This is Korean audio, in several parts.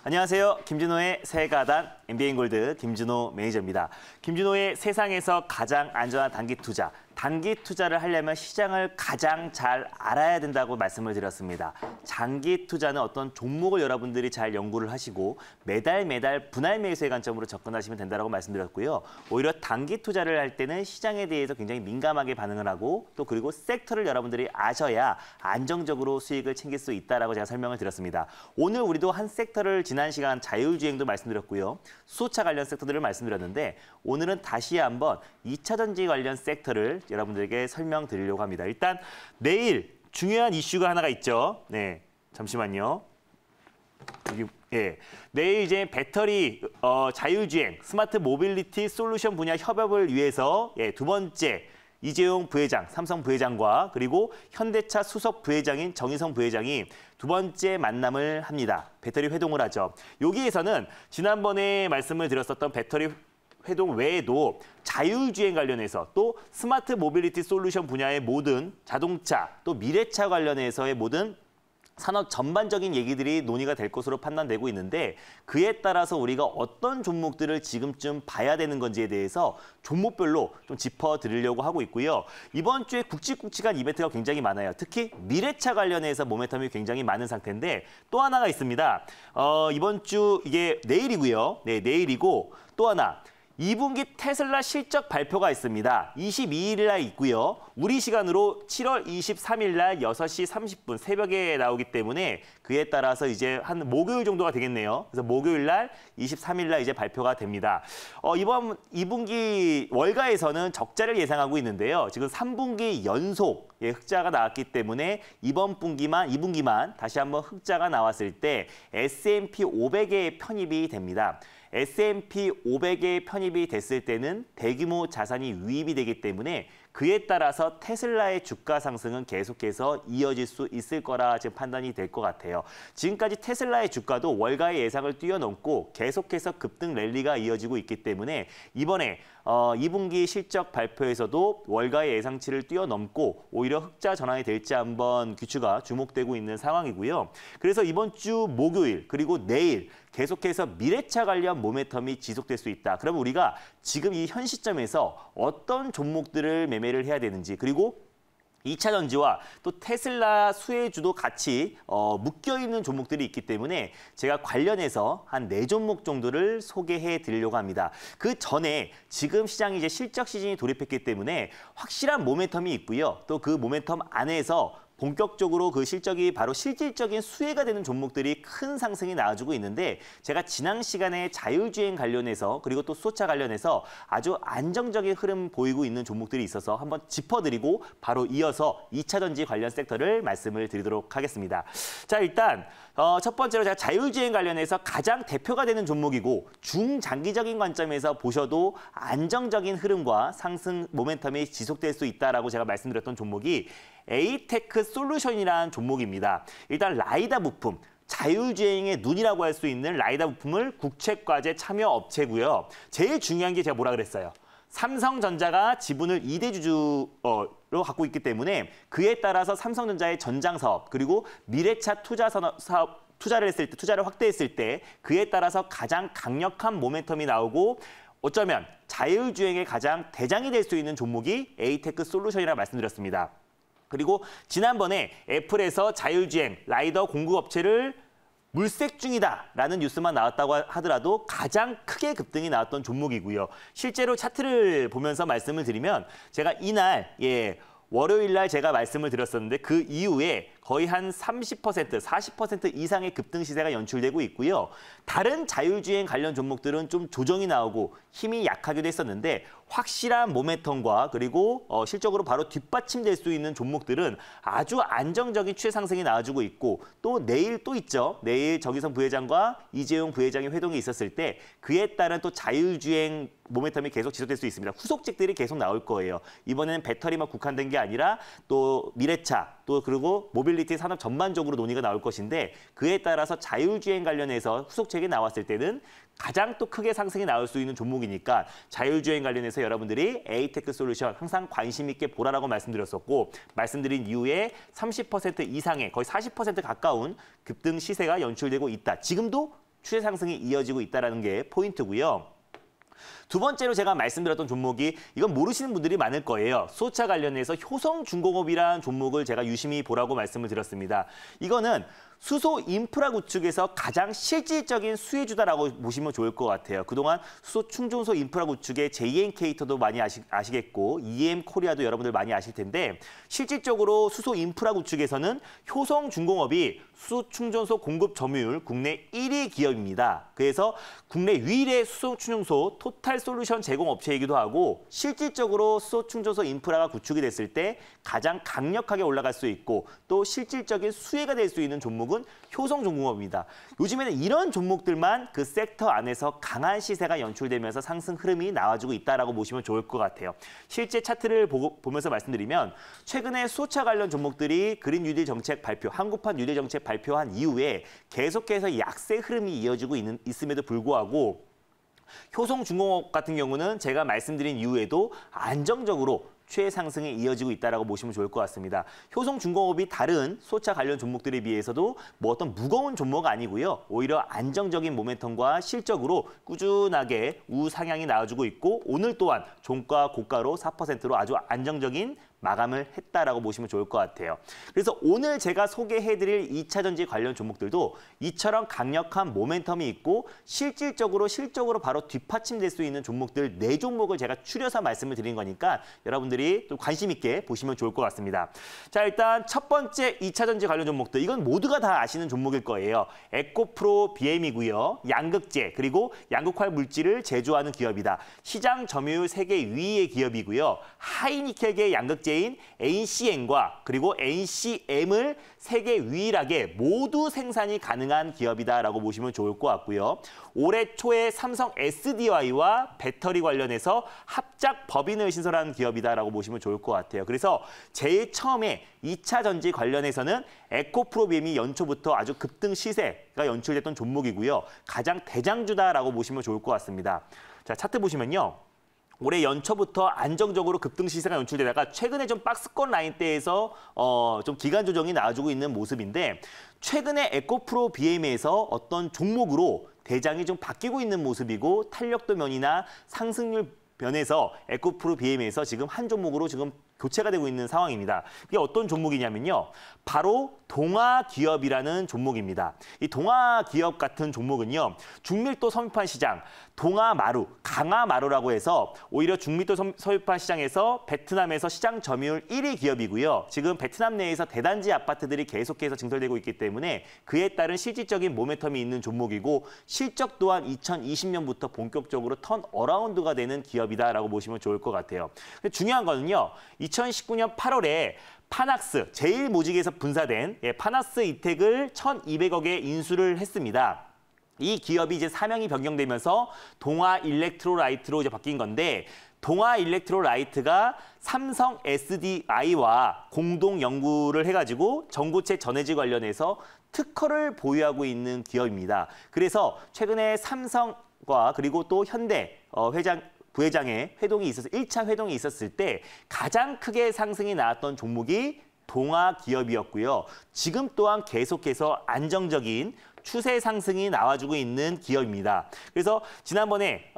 안녕하세요. 김준호의 세가단 MBN골드 김준호 매니저입니다. 김준호의 세상에서 가장 안전한 단기 투자. 단기 투자를 하려면 시장을 가장 잘 알아야 된다고 말씀을 드렸습니다. 장기 투자는 어떤 종목을 여러분들이 잘 연구를 하시고 매달 분할 매수의 관점으로 접근하시면 된다고 말씀드렸고요. 오히려 단기 투자를 할 때는 시장에 대해서 굉장히 민감하게 반응을 하고 또 그리고 섹터를 여러분들이 아셔야 안정적으로 수익을 챙길 수 있다라고 제가 설명을 드렸습니다. 오늘 우리도 한 섹터를 지난 시간 자율주행도 말씀드렸고요. 수소차 관련 섹터들을 말씀드렸는데 오늘은 다시 한번 2차 전지 관련 섹터를 여러분들에게 설명드리려고 합니다. 일단 내일 중요한 이슈가 하나가 있죠. 네, 잠시만요. 여기, 내일 이제 배터리 자율주행 스마트 모빌리티 솔루션 분야 협업을 위해서 두 번째 이재용 부회장, 삼성 부회장과 그리고 현대차 수석 부회장인 정의성 부회장이 두 번째 만남을 합니다. 배터리 회동을 하죠. 여기에서는 지난번에 말씀을 드렸었던 배터리 회동 외에도 자율주행 관련해서 또 스마트 모빌리티 솔루션 분야의 모든 자동차 또 미래차 관련해서의 모든 산업 전반적인 얘기들이 논의가 될 것으로 판단되고 있는데 그에 따라서 우리가 어떤 종목들을 지금쯤 봐야 되는 건지에 대해서 종목별로 좀 짚어드리려고 하고 있고요. 이번 주에 굵직굵직한 이벤트가 굉장히 많아요. 특히 미래차 관련해서 모멘텀이 굉장히 많은 상태인데 또 하나가 있습니다. 이번 주 이게 내일이고요. 네, 내일이고 또 하나. 2분기 테슬라 실적 발표가 있습니다. 22일 날 있고요. 우리 시간으로 7월 23일 날 6시 30분 새벽에 나오기 때문에 그에 따라서 이제 한 목요일 정도가 되겠네요. 그래서 목요일 날 23일 날 이제 발표가 됩니다. 이번 2분기 월가에서는 적자를 예상하고 있는데요. 지금 3분기 연속 흑자가 나왔기 때문에 이번 분기만 2분기만 다시 한번 흑자가 나왔을 때 S&P 500에 편입이 됩니다. S&P 500에 편입이 됐을 때는 대규모 자산이 유입이 되기 때문에 그에 따라서 테슬라의 주가 상승은 계속해서 이어질 수 있을 거라 지금 판단이 될 것 같아요. 지금까지 테슬라의 주가도 월가의 예상을 뛰어넘고 계속해서 급등 랠리가 이어지고 있기 때문에 이번에 2분기 실적 발표에서도 월가의 예상치를 뛰어넘고 오히려 흑자 전환이 될지 한번 귀추가 주목되고 있는 상황이고요. 그래서 이번 주 목요일 그리고 내일 계속해서 미래차 관련 모멘텀이 지속될 수 있다. 그러면 우리가 지금 이 현 시점에서 어떤 종목들을 매매를 해야 되는지 그리고 2차 전지와 또 테슬라 수혜주도 같이 묶여있는 종목들이 있기 때문에 제가 관련해서 한 4종목 정도를 소개해 드리려고 합니다. 그 전에 지금 시장이 이제 실적 시즌이 돌입했기 때문에 확실한 모멘텀이 있고요. 또 그 모멘텀 안에서 본격적으로 그 실적이 바로 실질적인 수혜가 되는 종목들이 큰 상승이 나와주고 있는데 제가 지난 시간에 자율주행 관련해서 그리고 또 수소차 관련해서 아주 안정적인 흐름 보이고 있는 종목들이 있어서 한번 짚어드리고 바로 이어서 2차 전지 관련 섹터를 말씀을 드리도록 하겠습니다. 자, 일단 첫 번째로 제가 자율주행 관련해서 가장 대표가 되는 종목이고 중장기적인 관점에서 보셔도 안정적인 흐름과 상승 모멘텀이 지속될 수 있다라고 제가 말씀드렸던 종목이 에이테크 솔루션이라는 종목입니다. 일단 라이다 부품, 자율주행의 눈이라고 할 수 있는 라이다 부품을 국책과제 참여 업체고요. 제일 중요한 게 제가 뭐라 그랬어요? 삼성전자가 지분을 2대 주주로 갖고 있기 때문에 그에 따라서 삼성전자의 전장 사업 그리고 미래차 투자를 했을 때 투자를 확대했을 때 그에 따라서 가장 강력한 모멘텀이 나오고 어쩌면 자율주행의 가장 대장이 될 수 있는 종목이 에이테크 솔루션이라고 말씀드렸습니다. 그리고 지난번에 애플에서 자율주행 라이더 공급업체를 물색 중이다라는 뉴스만 나왔다고 하더라도 가장 크게 급등이 나왔던 종목이고요. 실제로 차트를 보면서 말씀을 드리면 제가 이날 월요일 날 제가 말씀을 드렸었는데 그 이후에 거의 한 30%, 40% 이상의 급등 시세가 연출되고 있고요. 다른 자율주행 관련 종목들은 좀 조정이 나오고 힘이 약하기도 했었는데 확실한 모멘텀과 그리고 실적으로 바로 뒷받침될 수 있는 종목들은 아주 안정적인 추세 상승이 나와주고 있고 또 내일 또 있죠. 내일 정의성 부회장과 이재용 부회장의 회동이 있었을 때 그에 따른 또 자율주행 모멘텀이 계속 지속될 수 있습니다. 후속직들이 계속 나올 거예요. 이번에는 배터리만 국한된 게 아니라 또 미래차, 또 그리고 모빌리티 산업 전반적으로 논의가 나올 것인데 그에 따라서 자율주행 관련해서 후속책이 나왔을 때는 가장 또 크게 상승이 나올 수 있는 종목이니까 자율주행 관련해서 여러분들이 에이테크 솔루션 항상 관심 있게 보라라고 말씀드렸었고 말씀드린 이후에 30% 이상의 거의 40% 가까운 급등 시세가 연출되고 있다. 지금도 추세 상승이 이어지고 있다는 게 포인트고요. 두 번째로 제가 말씀드렸던 종목이 이건 모르시는 분들이 많을 거예요. 수소차 관련해서 효성중공업이라는 종목을 제가 유심히 보라고 말씀을 드렸습니다. 이거는 수소 인프라 구축에서 가장 실질적인 수혜주다라고 보시면 좋을 것 같아요. 그동안 수소 충전소 인프라 구축의 JNK터도 많이 아시겠고 EM 코리아도 여러분들 많이 아실 텐데 실질적으로 수소 인프라 구축에서는 효성중공업이 수소 충전소 공급 점유율 국내 1위 기업입니다. 그래서 국내 유일의 수소 충전소 토탈 솔루션 제공 업체이기도 하고 실질적으로 수소 충전소 인프라가 구축이 됐을 때 가장 강력하게 올라갈 수 있고 또 실질적인 수혜가 될 수 있는 종목은 효성중공업입니다. 요즘에는 이런 종목들만 그 섹터 안에서 강한 시세가 연출되면서 상승 흐름이 나와주고 있다라고 보시면 좋을 것 같아요. 실제 차트를 보면서 말씀드리면 최근에 수소차 관련 종목들이 그린 뉴딜 정책 발표, 한국판 뉴딜 정책 발표한 이후에 계속해서 약세 흐름이 이어지고 있음에도 불구하고 효성중공업 같은 경우는 제가 말씀드린 이후에도 안정적으로 최상승이 이어지고 있다고 보시면 좋을 것 같습니다. 효성중공업이 다른 수소차 관련 종목들에 비해서도 뭐 어떤 무거운 종목 아니고요. 오히려 안정적인 모멘텀과 실적으로 꾸준하게 우상향이 나와주고 있고 오늘 또한 종가 고가로 4%로 아주 안정적인 마감을 했다라고 보시면 좋을 것 같아요. 그래서 오늘 제가 소개해드릴 2차 전지 관련 종목들도 이처럼 강력한 모멘텀이 있고 실질적으로 실적으로 바로 뒷받침될 수 있는 종목들 4종목을 제가 추려서 말씀을 드린 거니까 여러분들이 좀 관심 있게 보시면 좋을 것 같습니다. 자, 일단 첫 번째 2차 전지 관련 종목들 이건 모두가 다 아시는 종목일 거예요. 에코프로 BM이고요. 양극재 그리고 양극화 물질을 제조하는 기업이다. 시장 점유율 세계 위의 기업이고요. 하이니켈계 양극재 인 NCM과 그리고 NCM을 세계 유일하게 모두 생산이 가능한 기업이다라고 보시면 좋을 것 같고요. 올해 초에 삼성 SDI와 배터리 관련해서 합작 법인을 신설한 기업이다라고 보시면 좋을 것 같아요. 그래서 제일 처음에 2차 전지 관련해서는 에코프로비엠이 연초부터 아주 급등 시세가 연출됐던 종목이고요. 가장 대장주다라고 보시면 좋을 것 같습니다. 자, 차트 보시면요. 올해 연초부터 안정적으로 급등 시세가 연출되다가 최근에 좀 박스권 라인대에서 좀 기간 조정이 나와주고 있는 모습인데 최근에 에코프로 BM에서 어떤 종목으로 대장이 좀 바뀌고 있는 모습이고 탄력도 면이나 상승률 면에서 에코프로 BM에서 지금 한 종목으로 지금 교체가 되고 있는 상황입니다. 이게 어떤 종목이냐면요. 바로 동아기업이라는 종목입니다. 이 동아기업 같은 종목은요. 중밀도 섬유판 시장, 동아마루, 강아마루라고 해서 오히려 중밀도 섬유판 시장에서 베트남에서 시장 점유율 1위 기업이고요. 지금 베트남 내에서 대단지 아파트들이 계속해서 증설되고 있기 때문에 그에 따른 실질적인 모멘텀이 있는 종목이고 실적 또한 2020년부터 본격적으로 턴 어라운드가 되는 기업이다라고 보시면 좋을 것 같아요. 근데 중요한 거는요. 2019년 8월에 파낙스, 제일모직에서 분사된 파낙스 이텍을 1,200억에 인수를 했습니다. 이 기업이 이제 사명이 변경되면서 동아일렉트로라이트로 이제 바뀐 건데 동아일렉트로라이트가 삼성 SDI와 공동 연구를 해가지고 전고체 전해질 관련해서 특허를 보유하고 있는 기업입니다. 그래서 최근에 삼성과 그리고 또 현대 부회장의 회동이 있어서 1차 회동이 있었을 때 가장 크게 상승이 나왔던 종목이 동아기업이었고요. 지금 또한 계속해서 안정적인 추세 상승이 나와주고 있는 기업입니다. 그래서 지난번에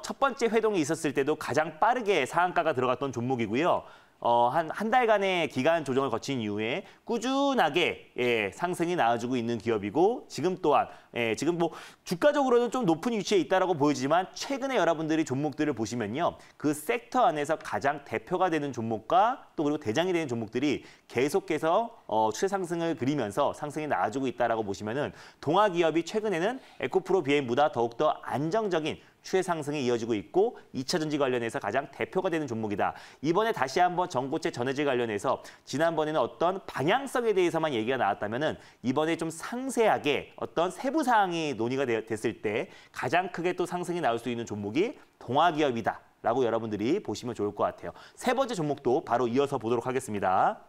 첫 번째 회동이 있었을 때도 가장 빠르게 상한가가 들어갔던 종목이고요. 한 달간의 기간 조정을 거친 이후에 꾸준하게 상승이 나와주고 있는 기업이고 지금 또한 지금 뭐 주가적으로는 좀 높은 위치에 있다라고 보이지만 최근에 여러분들이 종목들을 보시면요. 그 섹터 안에서 가장 대표가 되는 종목과 또 그리고 대장이 되는 종목들이 계속해서 추세 상승을 그리면서 상승이 나와주고 있다라고 보시면은 동아기업이 최근에는 에코프로 BM보다 더욱더 안정적인 추세 상승이 이어지고 있고 2차 전지 관련해서 가장 대표가 되는 종목이다. 이번에 다시 한번 전고체 전해질 관련해서 지난번에는 어떤 방향성에 대해서만 얘기가 나왔다면은 이번에 좀 상세하게 어떤 세부 사항이 논의가 됐을 때 가장 크게 또 상승이 나올 수 있는 종목이 동아기업이다라고 여러분들이 보시면 좋을 것 같아요. 세 번째 종목도 바로 이어서 보도록 하겠습니다.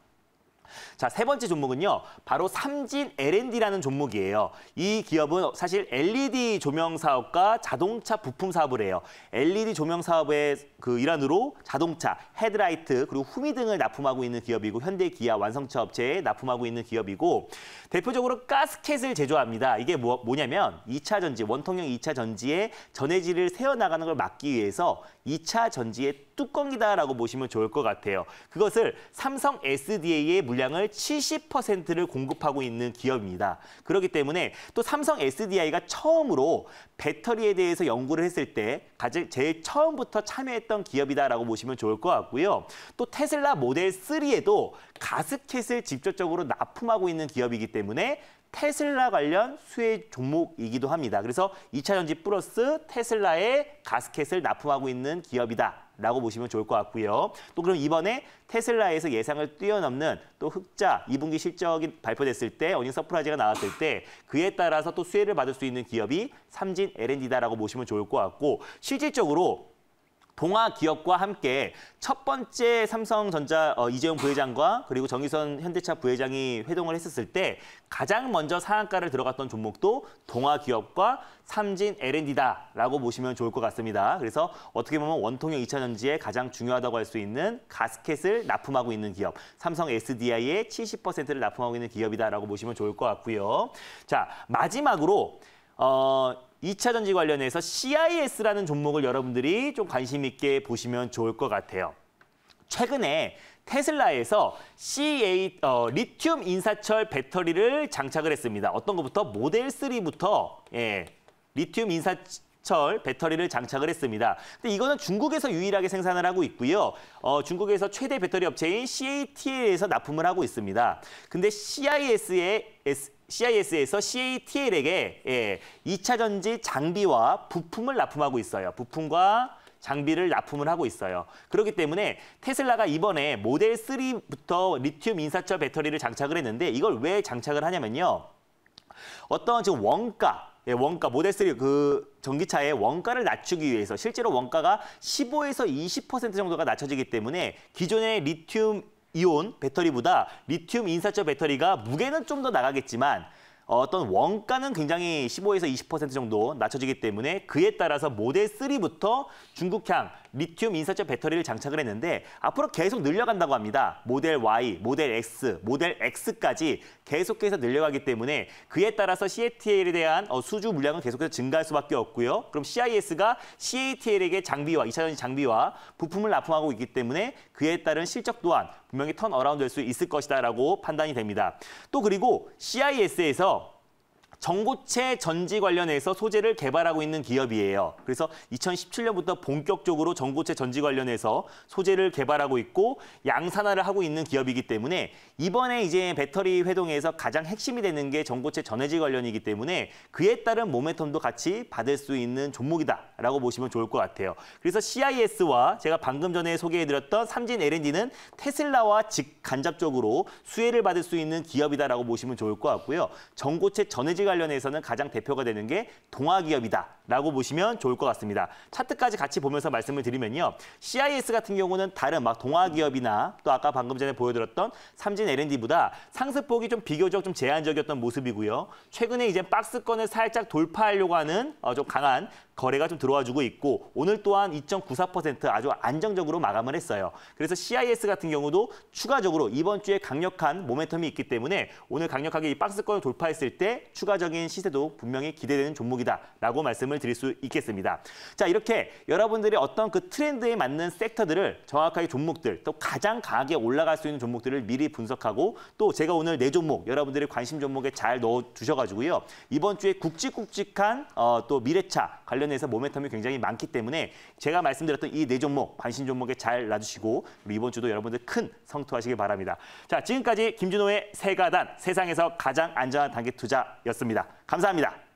자, 세 번째 종목은요. 바로 삼진 L&D라는 종목이에요. 이 기업은 사실 LED 조명 사업과 자동차 부품 사업을 해요. LED 조명 사업의 그 일환으로 자동차, 헤드라이트, 그리고 후미 등을 납품하고 있는 기업이고 현대, 기아, 완성차 업체에 납품하고 있는 기업이고 대표적으로 가스켓을 제조합니다. 이게 뭐냐면 2차 전지, 원통형 2차 전지의 전해질을 새어나가는 걸 막기 위해서 2차 전지의 뚜껑이다라고 보시면 좋을 것 같아요. 그것을 삼성 SDA의 물량을 70%를 공급하고 있는 기업입니다. 그렇기 때문에 또 삼성 SDI가 처음으로 배터리에 대해서 연구를 했을 때 제일 처음부터 참여했던 기업이다라고 보시면 좋을 것 같고요. 또 테슬라 모델 3에도 가스켓을 직접적으로 납품하고 있는 기업이기 때문에 테슬라 관련 수혜 종목이기도 합니다. 그래서 2차 전지 플러스 테슬라의 가스켓을 납품하고 있는 기업이다라고 보시면 좋을 것 같고요. 또 그럼 이번에 테슬라에서 예상을 뛰어넘는 또 흑자 2분기 실적이 발표됐을 때 어닝 서프라이즈가 나왔을 때 그에 따라서 또 수혜를 받을 수 있는 기업이 삼진 L&D다라고 보시면 좋을 것 같고 실질적으로 동아 기업과 함께 첫 번째 삼성전자 이재용 부회장과 그리고 정의선 현대차 부회장이 회동을 했었을 때 가장 먼저 상한가를 들어갔던 종목도 동아 기업과 삼진 L&D다라고 보시면 좋을 것 같습니다. 그래서 어떻게 보면 원통형 2차 전지에 가장 중요하다고 할 수 있는 가스켓을 납품하고 있는 기업, 삼성 SDI의 70%를 납품하고 있는 기업이다라고 보시면 좋을 것 같고요. 자, 마지막으로 2차 전지 관련해서 CIS라는 종목을 여러분들이 좀 관심 있게 보시면 좋을 것 같아요. 최근에 테슬라에서 리튬 인사철 배터리를 장착을 했습니다. 어떤 것부터? 모델 3부터 리튬 인사철 배터리를 장착을 했습니다. 근데 이거는 중국에서 유일하게 생산을 하고 있고요. 중국에서 최대 배터리 업체인 CATL에서 납품을 하고 있습니다. 근데 CIS에서 CATL에게 2차 전지 장비와 부품을 납품하고 있어요. 부품과 장비를 납품을 하고 있어요. 그렇기 때문에 테슬라가 이번에 모델 3부터 리튬 인사철 배터리를 장착을 했는데 이걸 왜 장착을 하냐면요. 어떤 지금 원가 모델 3 그 전기차의 원가를 낮추기 위해서 실제로 원가가 15에서 20% 정도가 낮춰지기 때문에 기존의 리튬 이온 배터리보다 리튬 인사철 배터리가 무게는 좀 더 나가겠지만 어떤 원가는 굉장히 15에서 20% 정도 낮춰지기 때문에 그에 따라서 모델 3부터 중국향 리튬 인사철 배터리를 장착을 했는데 앞으로 계속 늘려간다고 합니다. 모델 Y, 모델 X, 모델 X까지 계속해서 늘려가기 때문에 그에 따라서 CATL에 대한 수주 물량은 계속해서 증가할 수밖에 없고요. 그럼 CIS가 CATL에게 장비와 2차 전지 장비와 부품을 납품하고 있기 때문에 그에 따른 실적 또한 분명히 턴어라운드 될 수 있을 것이다라고 판단이 됩니다. 또 그리고 CIS에서 전고체 전지 관련해서 소재를 개발하고 있는 기업이에요. 그래서 2017년부터 본격적으로 전고체 전지 관련해서 소재를 개발하고 있고 양산화를 하고 있는 기업이기 때문에 이번에 이제 배터리 회동에서 가장 핵심이 되는 게 전고체 전해질 관련이기 때문에 그에 따른 모멘텀도 같이 받을 수 있는 종목이다라고 보시면 좋을 것 같아요. 그래서 CIS와 제가 방금 전에 소개해드렸던 삼진 L&D는 테슬라와 직간접적으로 수혜를 받을 수 있는 기업이다라고 보시면 좋을 것 같고요. 전고체 전해질 관련해서는 가장 대표가 되는 게 동아기업이다라고 보시면 좋을 것 같습니다. 차트까지 같이 보면서 말씀을 드리면요. CIS 같은 경우는 다른 동아기업이나 또 아까 방금 전에 보여드렸던 삼진 L&D보다 상승폭이 좀 비교적 좀 제한적이었던 모습이고요. 최근에 이제 박스권을 살짝 돌파하려고 하는 좀 강한 거래가 좀 들어와주고 있고 오늘 또한 2.94% 아주 안정적으로 마감을 했어요. 그래서 CIS 같은 경우도 추가적으로 이번 주에 강력한 모멘텀이 있기 때문에 오늘 강력하게 이 박스권을 돌파했을 때 추가적인 시세도 분명히 기대되는 종목이다라고 말씀을 드릴 수 있겠습니다. 자, 이렇게 여러분들이 어떤 그 트렌드에 맞는 섹터들을 정확하게 종목들 또 가장 강하게 올라갈 수 있는 종목들을 미리 분석하고 또 제가 오늘 4종목 여러분들의 관심 종목에 잘 넣어주셔가지고요. 이번 주에 굵직굵직한 또 미래차 관련해서 모멘텀이 굉장히 많기 때문에 제가 말씀드렸던 이 4종목 관심 종목에 잘 놔주시고 우리 이번 주도 여러분들 큰 성투하시길 바랍니다. 자, 지금까지 김준호의 세가단 세상에서 가장 안전한 단기 투자였습니다. 감사합니다.